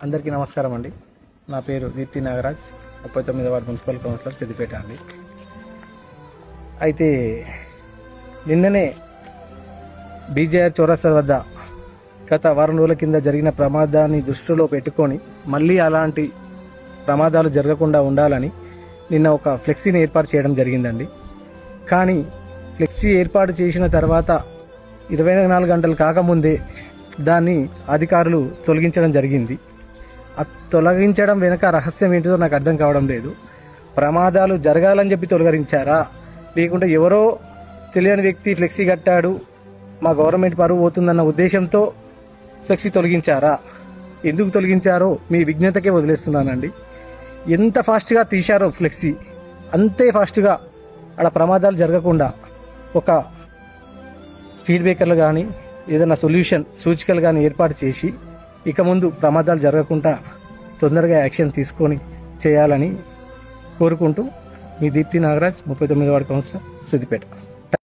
అందరికీ నమస్కారం అండి. నా పేరు దీప్తి నాగరాజ్, 39వ వార్డు మున్సిపల్ కౌన్సిలర్, సిద్దిపేట అండి. అయితే నిన్ననే బీజేఆర్ చౌరస్తా వద్ద గత వారం రోజుల కింద జరిగిన ప్రమాదాన్ని దృష్టిలో పెట్టుకొని మళ్ళీ అలాంటి ప్రమాదాలు జరగకుండా ఉండాలని నిన్న ఒక ఫ్లెక్సీని ఏర్పాటు చేయడం జరిగిందండి. కానీ ఫ్లెక్సీ ఏర్పాటు చేసిన తర్వాత 24 గంటలు కాకముందే దాన్ని అధికారులు తొలగించడం జరిగింది. ఆ తొలగించడం వెనుక రహస్యం ఏంటిదో నాకు అర్థం కావడం లేదు. ప్రమాదాలు జరగాలని చెప్పి తొలగించారా, లేకుంటే ఎవరో తెలియని వ్యక్తి ఫ్లెక్సీ కట్టాడు, మా గవర్నమెంట్ పరువు పోతుందన్న ఉద్దేశంతో ఫ్లెక్సీ తొలగించారా? ఎందుకు తొలగించారో మీ విజ్ఞతకే వదిలేస్తున్నానండి. ఎంత ఫాస్ట్గా తీశారో ఫ్లెక్సీ, అంతే ఫాస్ట్గా అక్కడ ప్రమాదాలు జరగకుండా ఒక స్పీడ్ బ్రేకర్లు కానీ ఏదైనా సూచికలు కానీ ఏర్పాటు చేసి ఇక ముందు ప్రమాదాలు జరగకుండా తొందరగా యాక్షన్ తీసుకొని చేయాలని కోరుకుంటూ మీ దీప్తి నాగరాజ్, 39వ వార్డు కౌన్సిలర్, సిద్దిపేట.